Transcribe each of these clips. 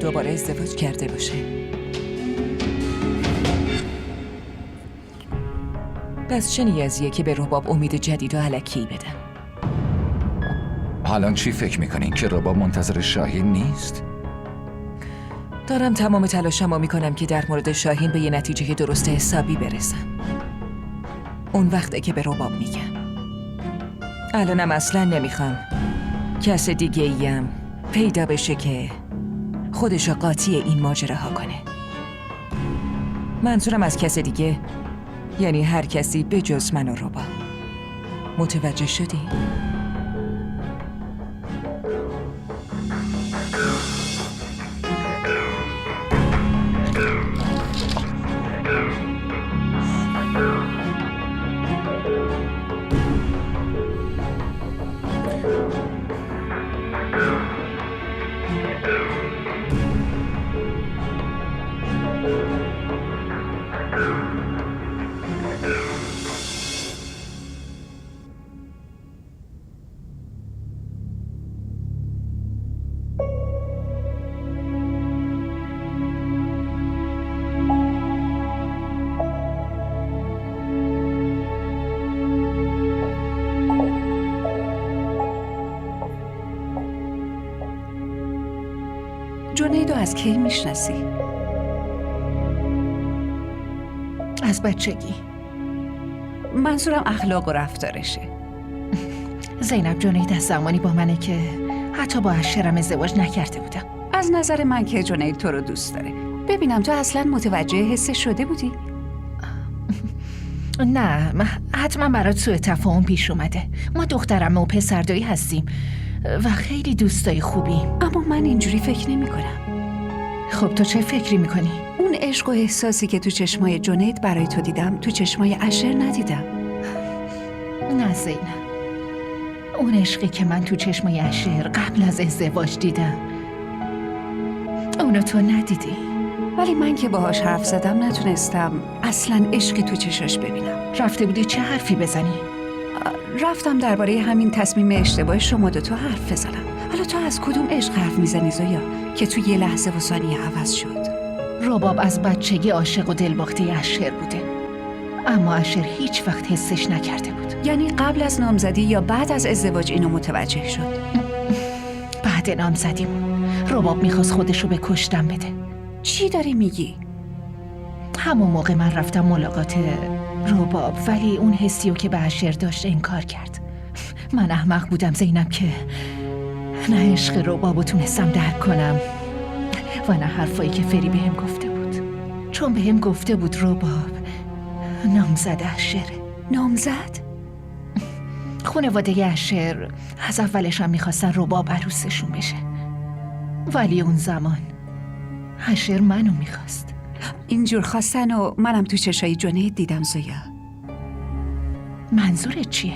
دوباره ازدواج کرده باشه. پس چه نیازیه که به رباب امید جدید و الکی بدن؟ الان چی فکر میکنین که رباب منتظر شاهین نیست؟ دارم تمام تلاشمو میکنم که در مورد شاهین به یه نتیجه درست حسابی برسم. اون وقته که به رباب میگم. الانم اصلا نمیخوام کس دیگه ایم پیدا بشه که خودشو قاطی این ماجراها کنه. منظورم از کس دیگه یعنی هر کسی به جز من و رباب. متوجه شدی؟ جنیدو از کی میشناسی؟ از بچگی. منظورم اخلاق و رفتارشه. زینب جنید از زمانی با منه که حتی با اشرم ازدواج نکرده بودم. از نظر من که جنید تو رو دوست داره. ببینم تو اصلا متوجه حسش شده بودی؟ نه، حتما برات سوء تفاهم پیش اومده. ما دخترم و پسردایی هستیم و خیلی دوستای خوبیم. اما من اینجوری فکر نمی کنم. خب تو چه فکری میکنی؟ اون عشق و احساسی که تو چشمای جنید برای تو دیدم تو چشمای اشر ندیدم. نه زینب، اون عشقی که من تو چشمای اشر قبل از ازدواج دیدم اونو تو ندیدی. ولی من که باهاش حرف زدم نتونستم اصلا عشقی تو چشاش ببینم. رفته بودی چه حرفی بزنی؟ رفتم درباره همین تصمیم اشتباه شما دوتا حرف بزنم. حالا تو از کدوم عشق حرف میزنی زویا که تو یه لحظه و ثانیه عوض شد؟ رباب از بچگی عاشق و دلباخته اشر بوده، اما اشر هیچ وقت حسش نکرده بود. یعنی قبل از نامزدی یا بعد از ازدواج اینو متوجه شد؟ بعد نامزدی بود. رباب میخواست خودشو به کشتن بده. چی داری میگی؟ همون موقع من رفتم ملاقات رباب، ولی اون حسیو که به اشر داشت انکار کرد. من احمق بودم زینب که نه عشق ربابو تونستم درک کنم و نه حرفایی که فری بهم گفته بود. چون بهم گفته بود رباب نامزد اشره. نامزد؟ خانواده اشر از اولش هم میخواستن رباب عروسشون بشه، ولی اون زمان اشر منو میخواست. اینجور خواستن و منم تو چشای جنید دیدم زویا. منظورت چیه؟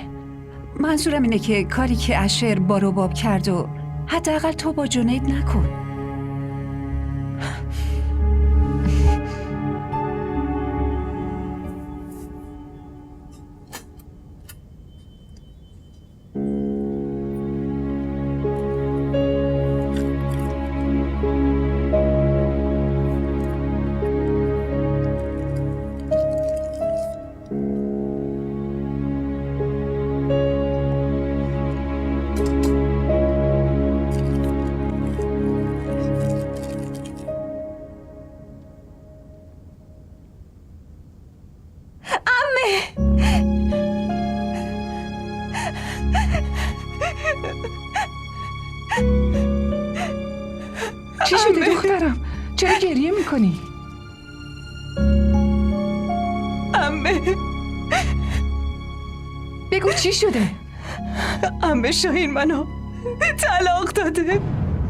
منظورم اینه که کاری که اشر با رباب کرد و حداقل تو با جنید نکن. چی شده دخترم؟ چرا گریه میکنی؟ عمه بگو چی شده؟ عمه شاهین منو طلاق داده.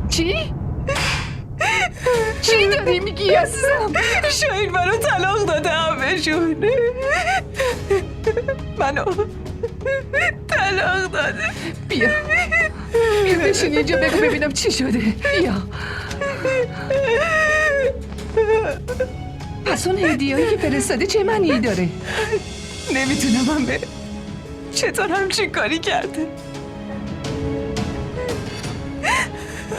چی؟ چی داری میگی عزیزم؟ شاهین منو طلاق داده عمه جون. منو طلاق داده. بیا بشین اینجا بگو ببینم چی شده. بیا. پس اون هدیه‌ای که فرستاده چه معنی داره؟ نمیتونم عمه. چطور همچین کاری کرده؟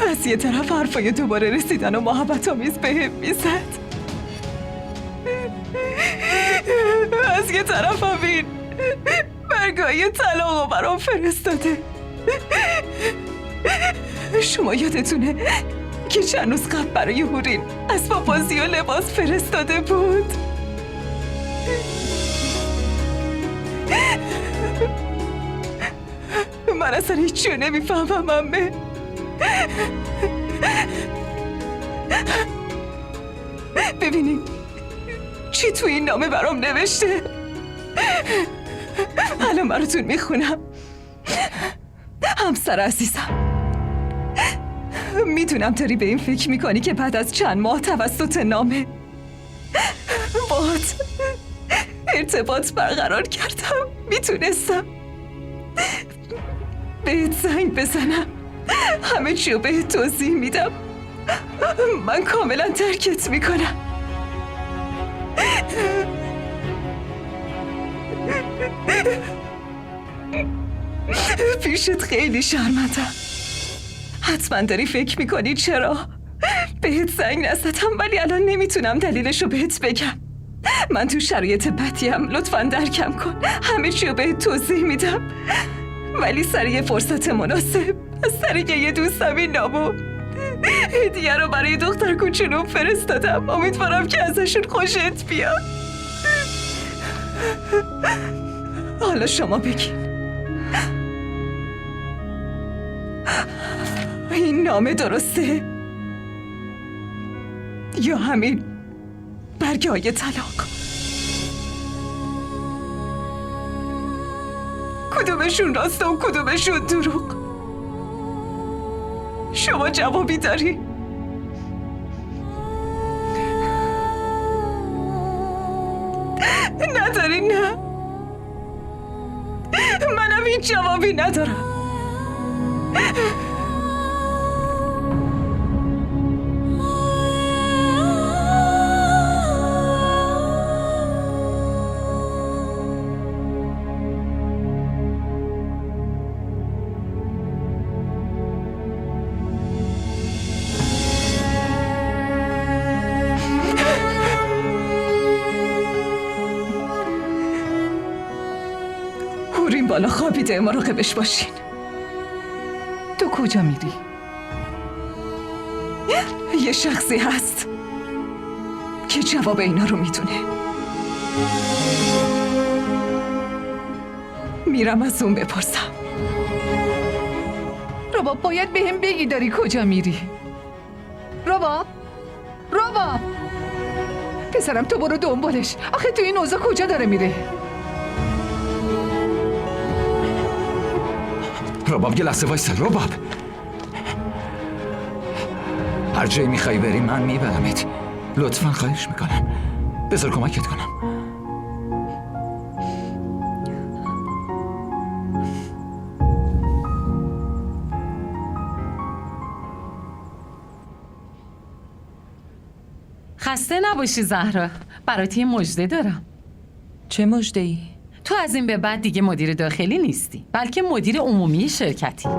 از یه طرف حرفای دوباره رسیدن و محبت آمیز بهم میزد، از یه طرف همین برگای طلاق رو برام فرستاده. شما یادتونه که چند روز قبل برای هورین اسباب بازی و لباس فرستاده بود؟ من اصلا هیچی رو نمیفهمم عمه. ببینین چی تو این نامه برام نوشته. الان براتون میخونم. همسر عزیزم، میدونم داری به این فکر میکنی که بعد از چند ماه توسط نامه باهات ارتباط برقرار کردم میتونستم بهت زنگ بزنم، همه چی رو بهت توضیح میدم. من کاملا ترکت میکنم. پیشت خیلی شرمندم. حتما داری فکر میکنی چرا بهت زنگ نزدم، ولی الان نمیتونم دلیلشو بهت بگم. من تو شرایط بدیم، لطفاً درکم کن. همه چی رو بهت توضیح میدم، ولی سر یه فرصت مناسب از طریق یه دوستم این نامو هدیه رو برای دختر کوچولوم فرستادم. امیدوارم که ازشون خوشت بیاد. حالا شما بگین، این نامه درسته یا همین برگه های طلاق؟ کدومشون راسته و کدومشون دروغ؟ شما جوابی داری؟ نداری؟ نه، منم هیچ جوابی ندارم. هورین بالا خوابیده، مراقبش باشین. تو کجا میری؟ یه شخصی هست که جواب اینا رو میدونه. میرم از اون بپرسم. رباب باید به هم بگی داری کجا میری. رباب پسرم تو برو دنبالش. آخه تو این اوضاع کجا داره میره؟ رباب یه لحظه وایسا. رباب هر جایی میخوای بری من میبرمت. لطفا خواهش میکنم بذار کمکت کنم. خسته نباشی زهرا، برات یه مژده دارم. چه مژده‌ای؟ تو از این به بعد دیگه مدیر داخلی نیستی، بلکه مدیر عمومی شرکتی.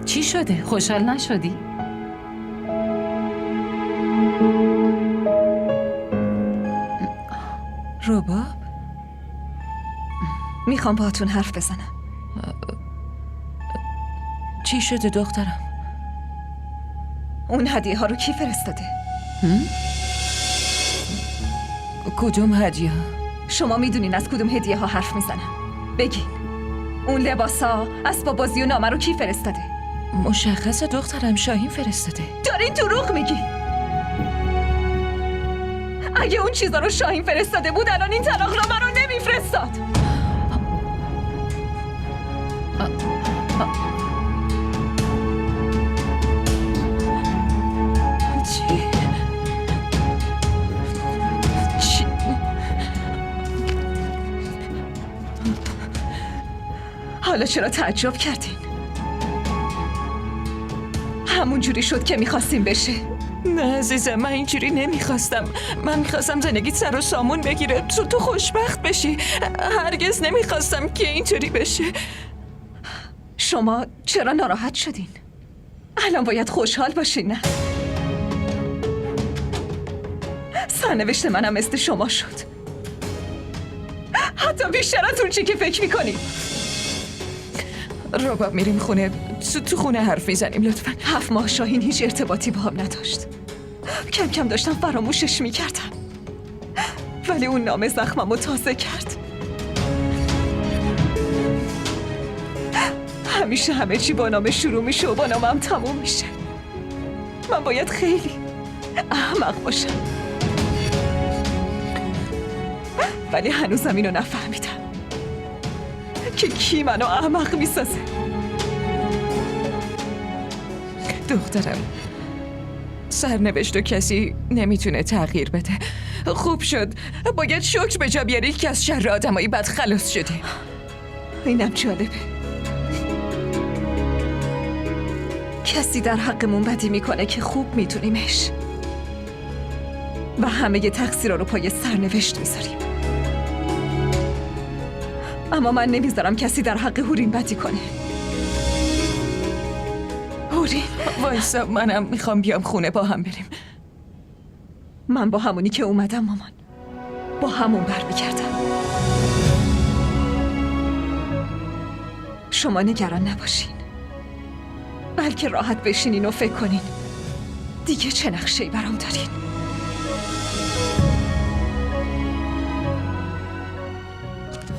چی شده؟ خوشحال نشدی؟ رباب؟ میخوام باهاتون حرف بزنم. چی شده دخترم؟ اون هدیه ها رو کی فرستاده؟ کدوم هدیه ها؟ شما میدونین از کدوم هدیه ها حرف میزنم. بگین. اون لباسا، اسباب بازی و نامه رو کی فرستاده؟ مشخصه دخترم، شاهین فرستاده. دارین دروغ میگی. اگه اون چیزا رو شاهین فرستاده بود الان این طلاق رو منو نمیفرستاد. چی؟ حالا چرا تعجب کردین؟ همون جوری شد که میخواستیم بشه. نه عزیزم، من اینجوری نمیخواستم. من میخواستم زندگیت سر و سامون بگیره، تو خوشبخت بشی. هرگز نمیخواستم که اینطوری بشه. شما چرا ناراحت شدین؟ الان باید خوشحال باشین، نه؟ سرنوشت منم مثل شما شد. حتی بیشتر از اون چی که فکر میکنیم. رباب میریم خونه، تو خونه حرف میزنیم لطفا. 7 ماه شاهین هیچ ارتباطی با هم نداشت. کم کم داشتم فراموشش میکردم، ولی اون نام زخممو تازه کرد. همیشه همه چی با نام شروع میشه و با نامم تموم میشه. من باید خیلی احمق باشم، ولی هنوزم اینو نفهمیدم که کی منو احمق میسازه. دخترم، سرنوشت و کسی نمیتونه تغییر بده. خوب شد، باید شکر به جا بیاری که از شر آدمایی بد خلاص شدی. اینم جالبه، کسی در حقمون بدی میکنه که خوب میدونیمش و همه تقصیرها رو پای سرنوشت میذاریم. اما من نمیذارم کسی در حق هورین بدی کنه. هورین، وایسا، منم میخوام بیام خونه با هم بریم. من با همونی که اومدم مامان، با همون برمیگردم. شما نگران نباشین، بلکه راحت بشینین و فکر کنین دیگه چه نقشه‌ای برام دارین.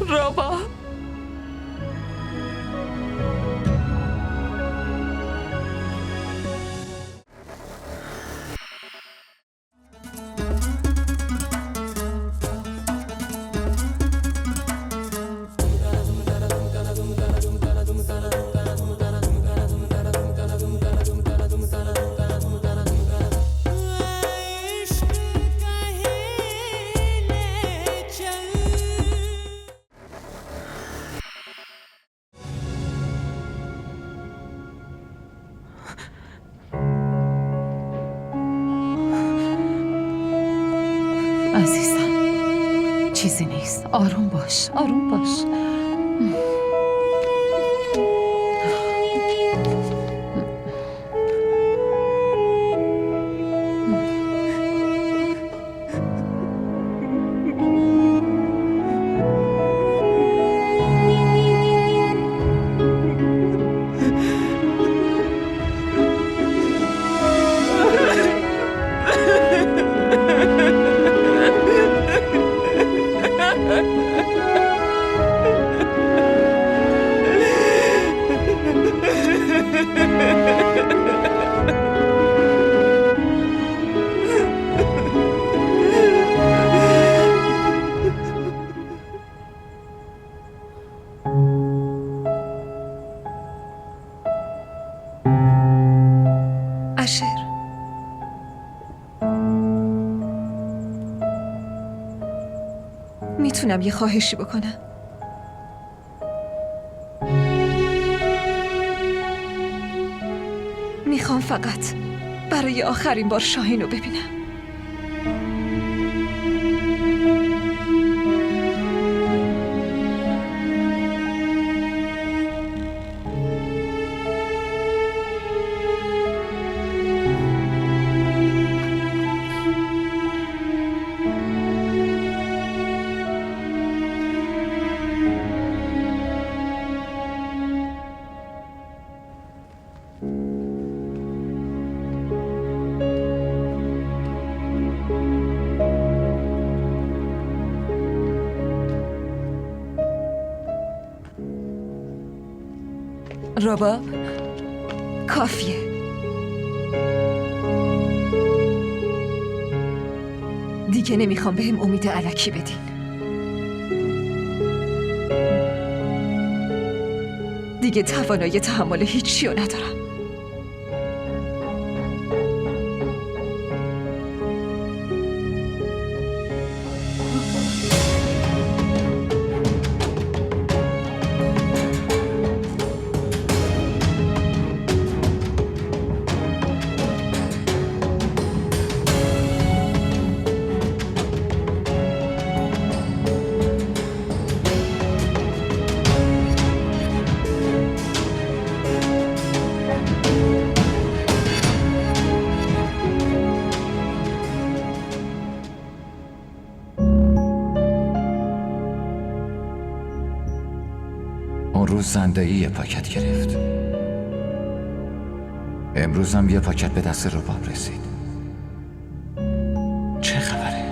رباب، عزیزم، چیزی نیست. آروم باش، آروم باش. اشر، میتونم یه خواهشی بکنم؟ میخوام فقط برای آخرین بار شاهین رو ببینم. رباب، کافیه. دیگه نمیخوام بهم امید الکی بدین. دیگه توانایی تحمل هیچی رو ندارم. اون روز زندایی یه پاکت گرفت. امروز هم یه پاکت به دست رباب رسید. چه خبره؟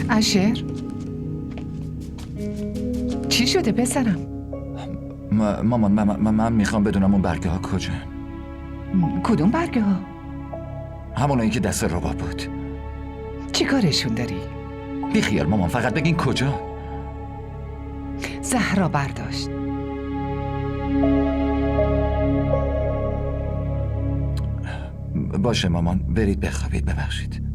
اشر چی شده پسرم؟ مامان من میخوام بدونم اون برگه ها کجا؟ کدوم برگه ها؟ همونایی که دست رباب بود. چی کارشون داری؟ بیخیال مامان، فقط بگین کجا. زهرا برداشت. باشه مامان، برید بخوابید. ببخشید.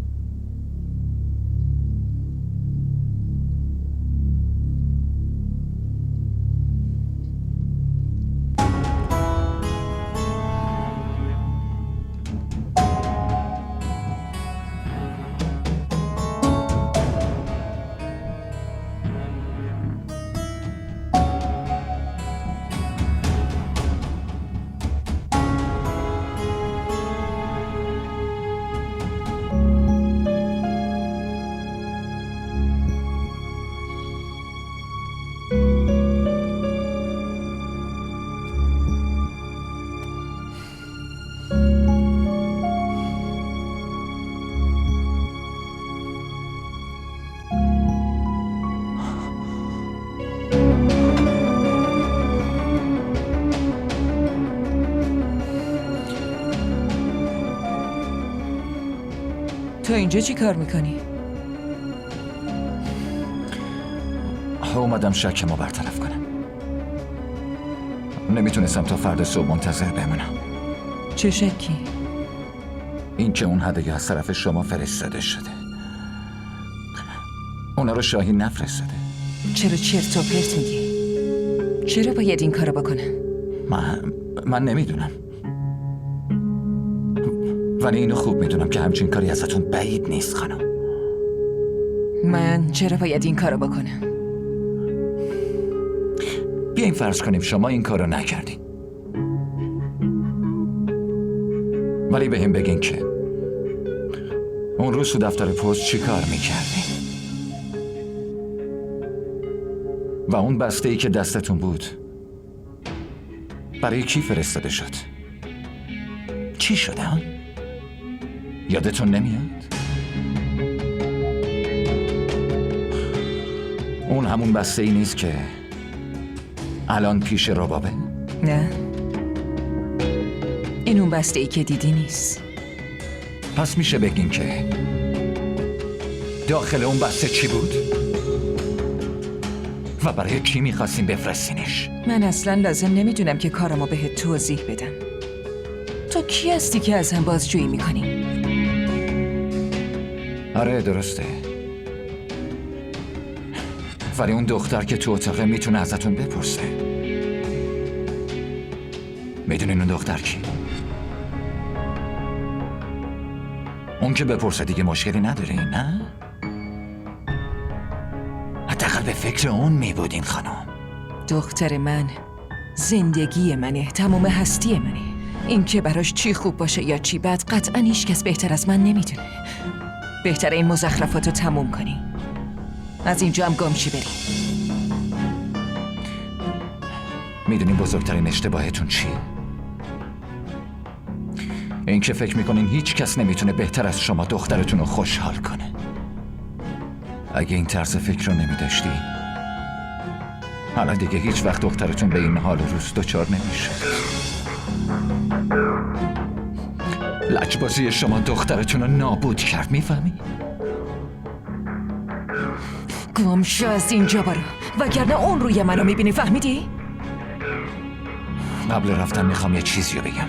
تو اینجا چی کار میکنی؟ اومدم شکمو برطرف کنم. نمیتونستم تا فردا صبح منتظر بمونم. چه شکی؟ این که اون هدیه از طرف شما فرستاده شده. اونا رو شاهین نفرستاده. چرا چرت و پرت میگی؟ چرا باید این کارو بکنم؟ من نمیدونم، ولی اینو خوب میدونم که همچین کاری ازتون بعید نیست خانم. من چرا باید این کارو بکنم؟ بیاین فرض کنیم شما این کارو نکردین، ولی به هم بگین که اون روز تو دفتر پست چی کار میکردین و اون بسته ای که دستتون بود برای کی فرستاده شد؟ چی شده ها؟ یادتون نمیاد؟ اون همون بسته ای نیست که الان پیش ربابه؟ نه، این اون بسته ای که دیدی نیست. پس میشه بگین که داخل اون بسته چی بود؟ و برای کی میخواستین بفرستینش؟ من اصلا لازم نمیدونم که کارمو بهت توضیح بدم. تو کی هستی که از هم بازجویی میکنی؟ آره درسته، ولی اون دختر که تو اتاقه میتونه ازتون بپرسه. میدونین اون دختر کی؟ اون که بپرسه دیگه مشکلی نداره، نه؟ حداقل به فکر اون میبودین خانم. دختر من زندگی منه، تمام هستی منه. این که براش چی خوب باشه یا چی بد قطعا هیچ کس بهتر از من نمیدونه. بهتره این مزخرفاتو تموم کنی. از اینجا هم گمشی بری. میدونین بزرگترین اشتباهتون چی؟ این که فکر میکنین هیچ کس نمیتونه بهتر از شما دخترتون رو خوشحال کنه. اگه این طرز فکر رو نمیداشتین حالا دیگه هیچ وقت دخترتون به این حال و روز دچار نمیشه. لجبازی شما دخترتون رو نابود کرد، میفهمی؟ گم شو از اینجا برو، وگرنه اون روی منو میبینی، فهمیدی؟ قبل رفتن میخوام یه چیزی رو بگم.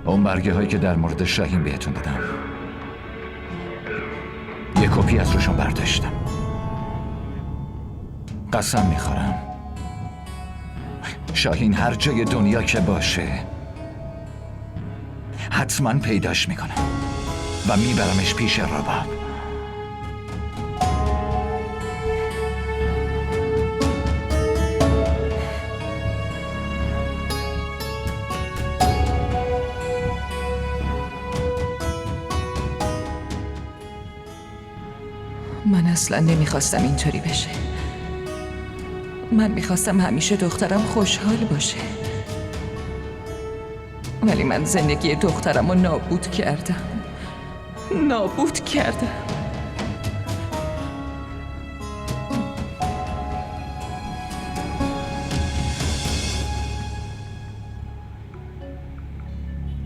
اون برگه هایی که در مورد شاهین بهتون دادم یه کپی از روشون برداشتم. قسم میخورم شاهین هر جای دنیا که باشه حتما پیداش میکنم و میبرمش پیش رباب. من اصلا نمیخواستم اینطوری بشه. من میخواستم همیشه دخترم خوشحال باشه، ولی من زندگی دخترم رو نابود کردم.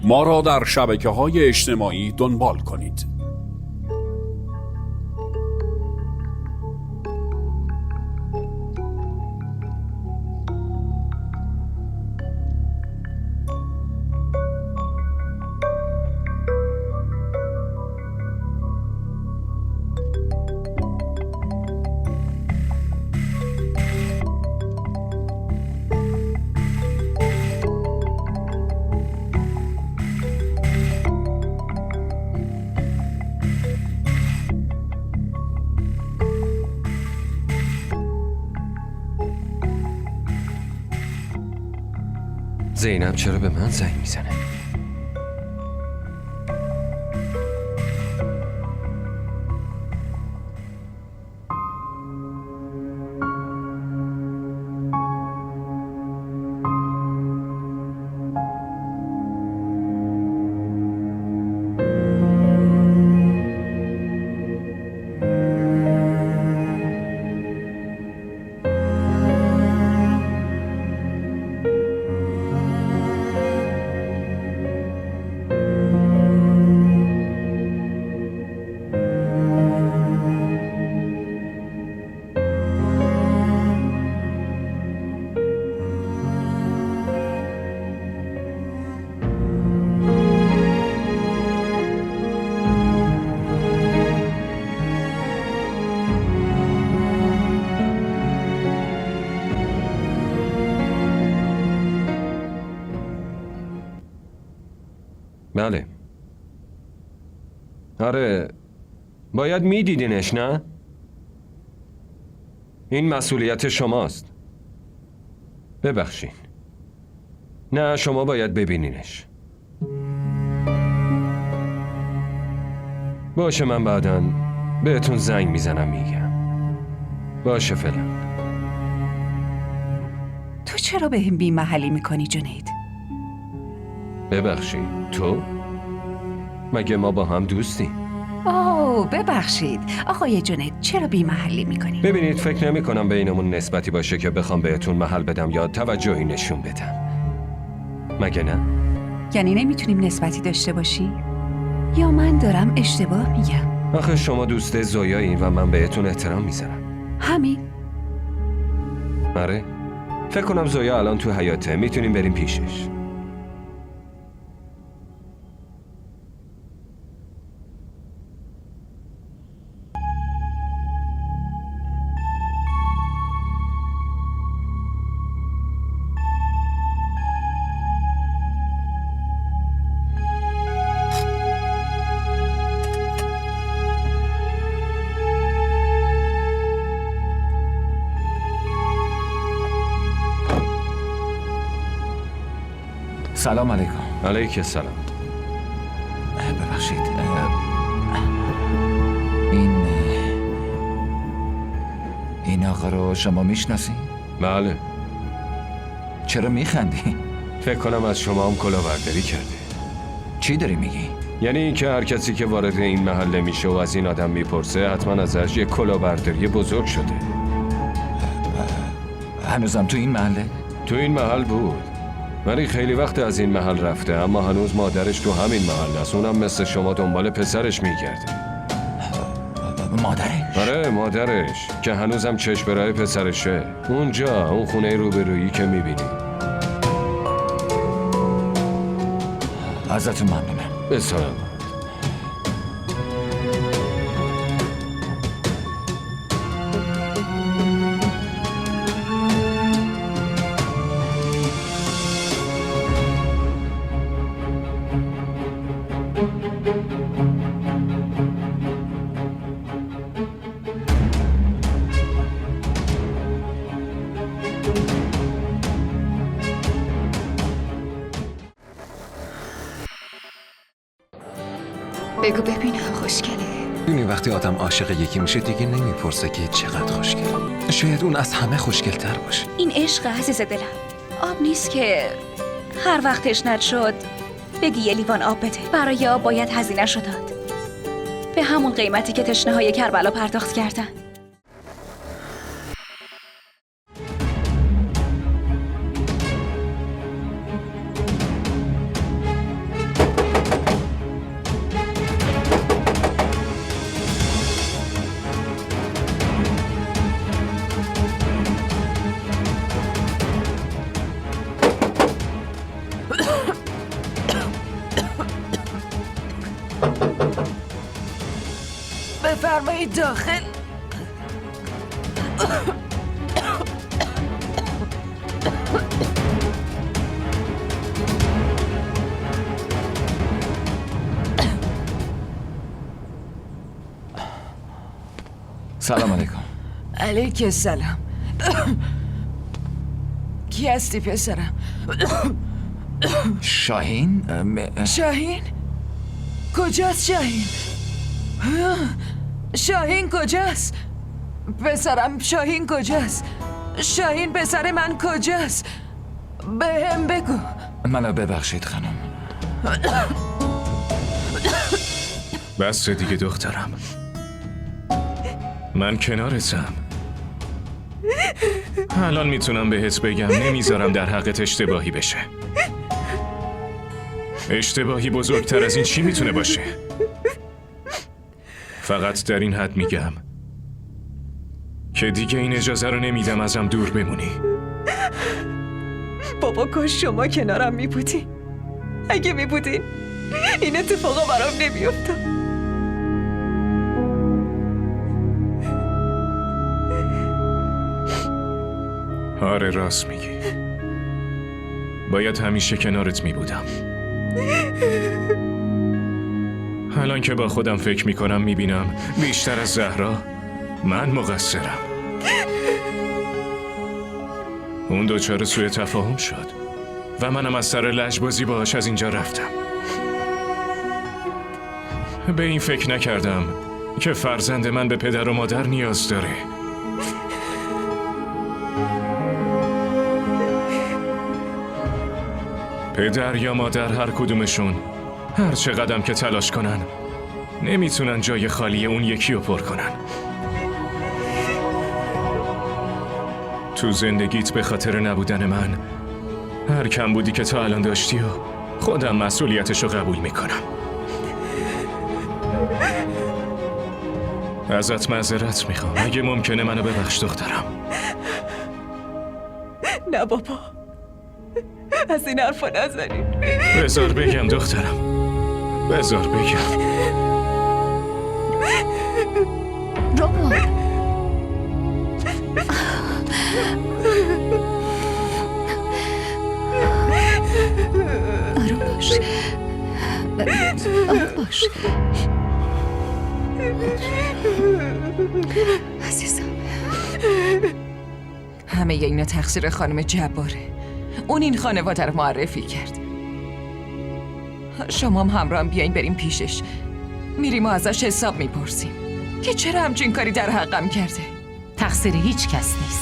ما را در شبکه‌های اجتماعی دنبال کنید. زینب چرا به من زنگ میزنه؟ بله. آره، باید میدیدینش نه؟ این مسئولیت شماست. ببخشین. نه، شما باید ببینینش. باشه، من بعداً بهتون زنگ میزنم میگم. باشه فعلا. تو چرا به هم بی محلی میکنی جنید؟ ببخشید، تو؟ مگه ما با هم دوستیم؟ اوه ببخشید آقای جنید، چرا بی محلی میکنی؟ ببینید، فکر نمی کنم بینمون نسبتی باشه که بخوام بهتون محل بدم یا توجهی نشون بدم. مگه نه؟ یعنی نمیتونیم نسبتی داشته باشی؟ یا من دارم اشتباه میگم؟ آخه شما دوست زویایین و من بهتون احترام میذارم. همین؟ آره؟ فکر کنم زویا الان تو حیاته، میتونیم بریم پیشش. سلام علیکم. علیک السلام. ببخشید، این آقا رو شما میشناسین؟ بله. چرا میخندی؟ فکر کنم از شما هم کلاهبرداری کرده. چی داری میگی؟ یعنی اینکه هر کسی که وارد این محله میشه و از این آدم میپرسه حتما ازش یه کلاهبرداری بزرگ شده. هنوزم تو این محله؟ تو این محل بود، ولی خیلی وقت از این محل رفته، اما هنوز مادرش تو همین محل است. اونم مثل شما دنبال پسرش میگرده. مادرش؟ آره، مادرش که هنوزم چشم به راه پسرشه. اونجا، اون خونه روبرویی که میبینی. ازتون ممنونم. به سلامت. بگو ببینم خوشگله. می‌دونی وقتی آدم عاشق یکی میشه دیگه نمیپرسه که چقدر خوشگله. شاید اون از همه خوشگل‌تر باشه. این عشق عزیز دلم آب نیست که هر وقت تشنت شد بگی یه لیوان آب بده. برای آب باید هزینه شو داد، به همون قیمتی که تشنه های کربلا پرداخت کردن. بفرمایید داخل. سلام علیکم. علیک السلام. کی هستی پسرم؟ شاهین؟ شاهین؟ کجاست شاهین؟ شاهین کجاست؟ پسرم شاهین کجاست؟ شاهین پسر من کجاست؟ به هم بگو. منو ببخشید خانم. بس دیگه دخترم، من کنارتم. الان میتونم بهت بگم نمیذارم در حقت اشتباهی بشه. اشتباهی بزرگتر از این چی میتونه باشه؟ فقط در این حد میگم که دیگه این اجازه رو نمیدم ازم دور بمونی. بابا کاش شما کنارم میبودین. اگه میبودین این اتفاقا برام نمیافتاد. آره راست میگی، باید همیشه کنارت میبودم. الان که با خودم فکر میکنم میبینم بیشتر از زهرا من مقصرم. اون دچار سوء تفاهم شد و منم از سر لجبازی باهاش از اینجا رفتم. به این فکر نکردم که فرزند من به پدر و مادر نیاز داره. پدر یا مادر هر کدومشون هر چه قدم که تلاش کنن نمیتونن جای خالی اون یکی رو پر کنن. تو زندگیت به خاطر نبودن من هر کم بودی که تا الان داشتی و خودم مسئولیتش رو قبول میکنم. ازت معذرت میخوام. اگه ممکنه منو ببخش دخترم. نه بابا، از این حرفا نزنین. بذار بگم دخترم، بذار بگم. رباب آروم باش. آروم باش عزیزم. همه اینا تقصیر خانم جباره. اون این خانواده رو معرفی کرد. شما هم همراهم بیاین بریم پیشش. میریم و ازش حساب میپرسیم که چرا همچین کاری در حقم کرده. تقصیر هیچ کس نیست.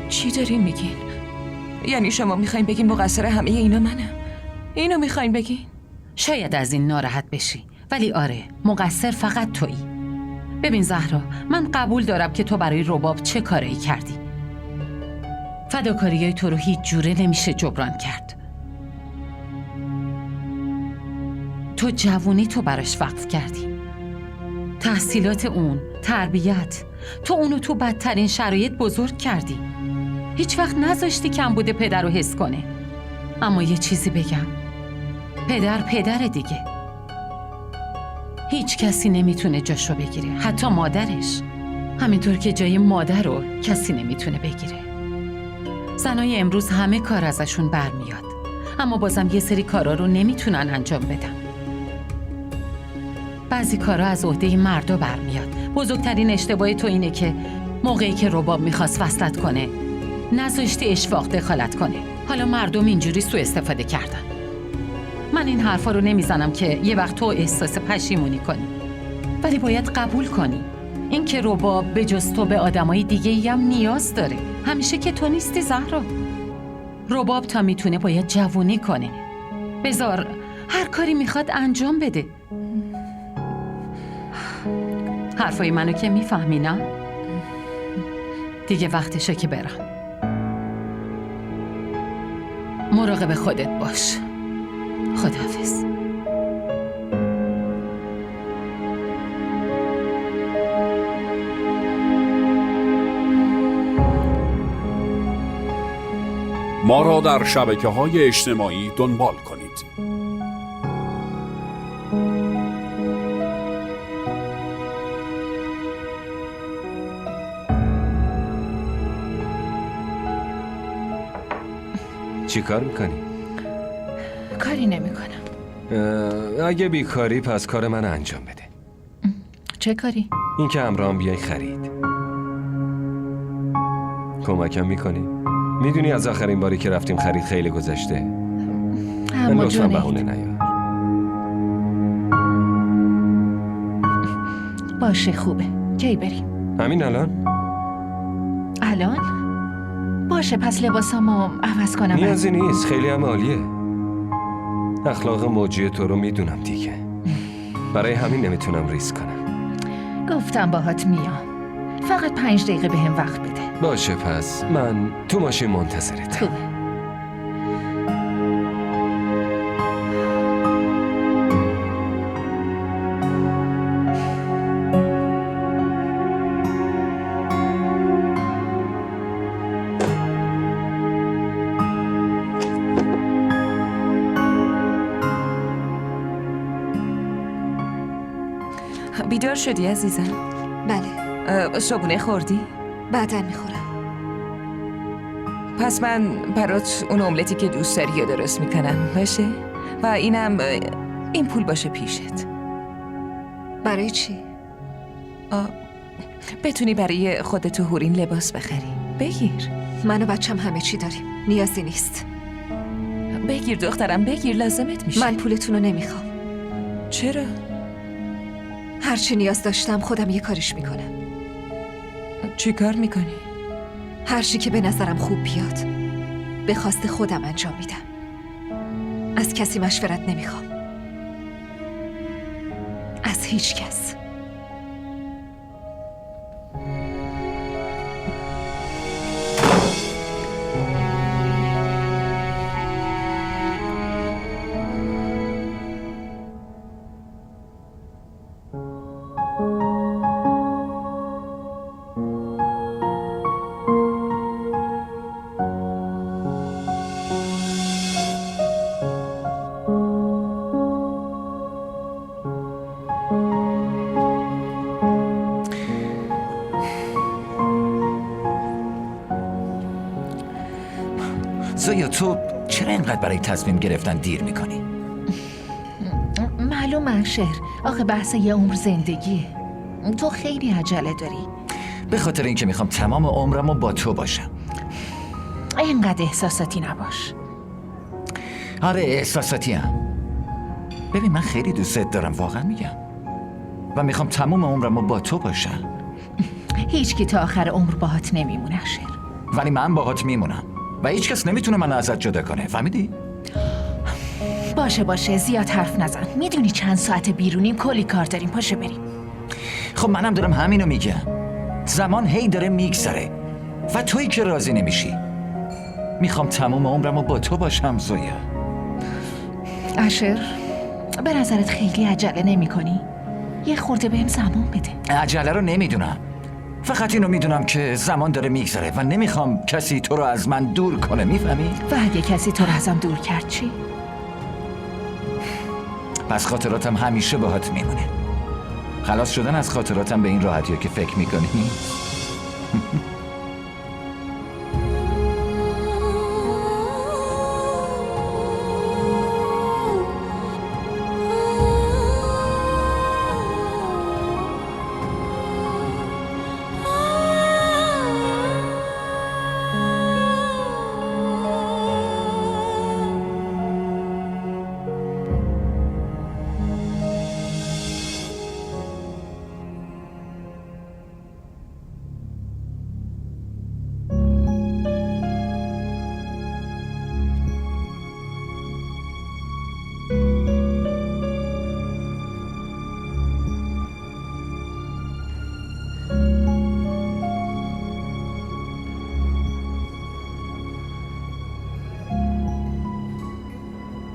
چی دارین میگین؟ یعنی شما میخواین بگین مقصر همه اینا منم؟ اینو میخواین بگین؟ شاید از این ناراحت بشی، ولی آره، مقصر فقط تویی. ببین زهرا، من قبول دارم که تو برای رباب چه کاری کردی. فداکاریای تو رو هیچ جوره نمیشه جبران کرد. تو جوونی تو براش وقف کردی. تحصیلات اون، تربیت، تو اونو تو بدترین شرایط بزرگ کردی. هیچ وقت نذاشتی کم بوده پدر رو حس کنه. اما یه چیزی بگم، پدر دیگه. هیچ کسی نمیتونه جاشو بگیره، حتی مادرش. همینطور که جای مادر رو کسی نمیتونه بگیره. زنای امروز همه کار ازشون برمیاد، اما بازم یه سری کارا رو نمیتونن انجام بدن. بعضی کارا از عهده مردا برمیاد. بزرگترین اشتباه تو اینه که موقعی که رباب میخواست وصلت کنه نذاشتی اشفاق دخالت کنه. حالا مردم اینجوری سوء استفاده کردن. من این حرفا رو نمیزنم که یه وقت تو احساس پشیمونی کنی، ولی باید قبول کنی این که رباب به جز تو به آدمای دیگه‌ای هم نیاز داره. همیشه که تو نیستی زهرا. رباب تا میتونه باید جوونی کنه. بذار هر کاری میخواد انجام بده. حرفای منو که میفهمی نه؟ دیگه وقتشه که برم. مراقب خودت باش. خداحافظ. ما را در شبکه‌های اجتماعی دنبال کنید. چی کار میکنی؟ کاری نمی کنم. اگه بیکاری پس کار من انجام بده. چه کاری؟ این که همراهم بیای خرید. کمکم میکنی؟ میدونی از آخرین باری که رفتیم خرید خیلی گذشته. اما لطفاً بهونه نیار. باشه خوبه. کی بریم؟ همین الان؟ الان؟ باشه پس لباسامو عوض کنم. نیازی نیست، خیلی هم عالیه. اخلاق موجی تو رو میدونم دیگه. برای همین نمیتونم ریسک کنم. گفتم باهات میام. فقط 5 دقیقه بهم وقت بده. باشه پس من تو ماشین منتظرتم. خوبه. بیدار شدی عزیزم؟ بله، صبحونه خوردی؟ بعداً میخورم. پس من برات اون املتی که دوست داری رو درست میکنم باشه؟ و اینم این پول باشه پیشت. برای چی؟ بتونی برای خودت و هورین لباس بخری. بگیر. من و بچم همه چی داریم، نیازی نیست. بگیر دخترم بگیر، لازمت میشه. من پولتون رو نمیخوام. چرا؟ هرچی نیاز داشتم خودم یه کاریش میکنم. چی کار میکنی؟ هر چی که به نظرم خوب بیاد به خواست خودم انجام میدم. از کسی مشورت نمیخوام. از هیچ کس. زویا تو چرا اینقدر برای تصمیم گرفتن دیر میکنی؟ معلوم اشر. آخه بحث یه عمر زندگیه. تو خیلی عجله داری. به خاطر اینکه میخوام تمام عمرمو با تو باشم. اینقدر احساساتی نباش. آره احساساتی هم. ببین من خیلی دوستت دارم، واقعا میگم، و میخوام تمام عمرمو با تو باشم. هیچ کی تا آخر عمر باهات نمیمونه اشر. ولی من باهات میمونم و هیچ کس نمیتونه منو ازت جدا کنه، فهمیدی؟ باشه زیاد حرف نزن. میدونی چند ساعت بیرونیم، کلی کار داریم، پاشه بریم. خب منم دارم همینو میگم. زمان هی داره میگذره و تویی که راضی نمیشی. میخوام تمام عمرمو با تو باشم زویا. اشر به نظرت خیلی عجله نمی کنی؟ یه خورده بهم زمان بده. عجله رو نمیدونم، فقط اینو میدونم که زمان داره میگذره و نمیخوام کسی تو رو از من دور کنه، میفهمی؟ و اگه کسی تو رو ازم دور کرد چی؟ پس خاطراتم همیشه باهات میمونه. خلاص شدن از خاطراتم به این راحتیه که فکر میکنی؟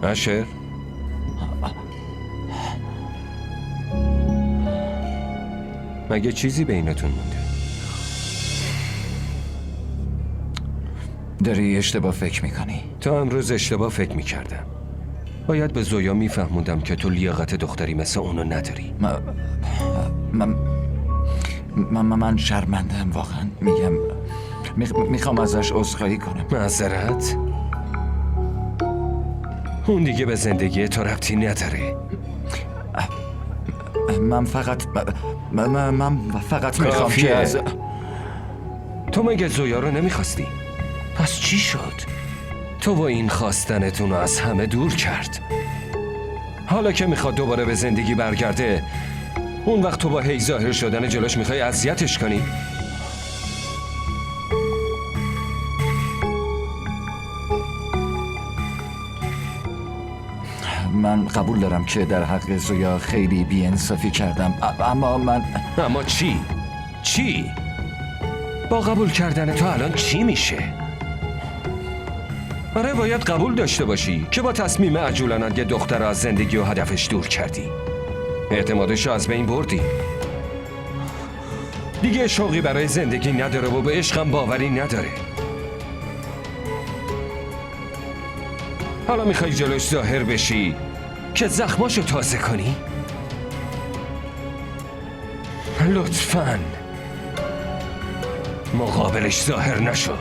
اشر؟ مگه چیزی بینتون مونده؟ داری اشتباه فکر میکنی. تا امروز اشتباه فکر میکردم. باید به زویا میفهموندم که تو لیاقت دختری مثل اونو نداری. من شرمندم واقعا. میخوام ازش عذرخواهی کنم. معذرت؟ اون دیگه به زندگی تو ربطی نداره. من فقط میخوام کافیه. که از... تو مگه زویا رو نمیخواستی؟ پس چی شد؟ تو با این خواستنتون رو از همه دور کرد. حالا که میخواد دوباره به زندگی برگرده، اون وقت تو با هی ظاهر شدن جلوش میخوای اذیتش کنی؟ من قبول دارم که در حق زویا خیلی بی‌انصافی کردم، اما چی؟ چی؟ با قبول کردن تو الان چی میشه؟ آره باید قبول داشته باشی که با تصمیم عجولانه یه دختر از زندگی و هدفش دور کردی. اعتمادش رو از بین بردی. دیگه شوقی برای زندگی نداره و به عشقم باوری نداره. حالا میخوای جلوش ظاهر بشی که زخماشو تازه کنی؟ لطفاً مقابلش ظاهر نشو.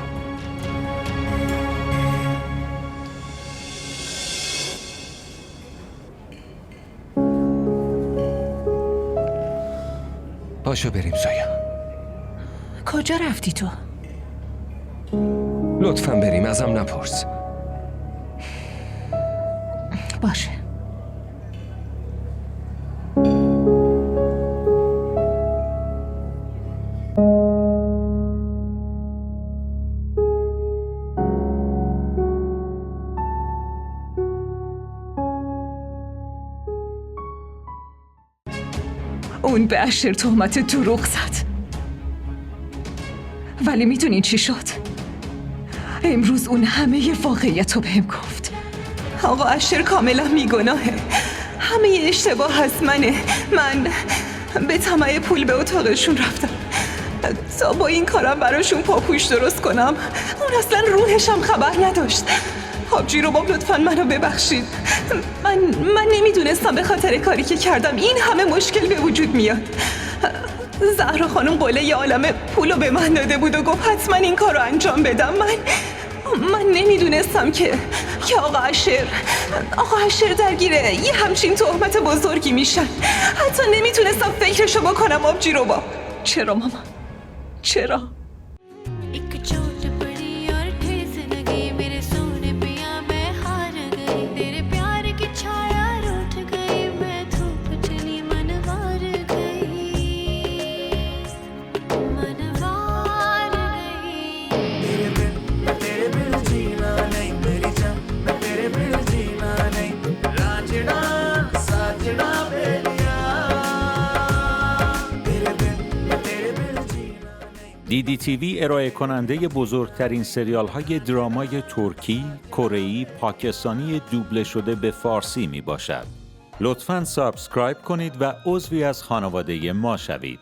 پاشو بریم زویا. کجا رفتی تو؟ لطفاً بریم، ازم نپرس. باشه. اون به اشر تهمت دروغ زد. ولی میدونین چی شد؟ امروز اون همه واقعیت رو بهم گفت. آقا اشر کاملا بیگناهه. همه اشتباه از منه. من به طمع پول به اتاقشون رفتم تا با این کارم براشون پاپوش درست کنم. اون اصلا روحشم خبر نداشت. آبجی رباب لطفاً منو ببخشید. من نمیدونستم به خاطر کاری که کردم این همه مشکل به وجود میاد. زهرا خانم قله یه عالمه پولو به من داده بود و گفت حتما این کار رو انجام بدم. من نمیدونستم که آقا اشر درگیره یه همچین تهمت بزرگی میشن. حتی نمیتونستم فکرشو بکنم آبجی رباب. چرا ماما؟ چرا؟ DDTV ارائه کننده بزرگترین سریال های درامای ترکی، کره‌ای، پاکستانی دوبله شده به فارسی می باشد. لطفاً سابسکرایب کنید و عضوی از خانواده ما شوید.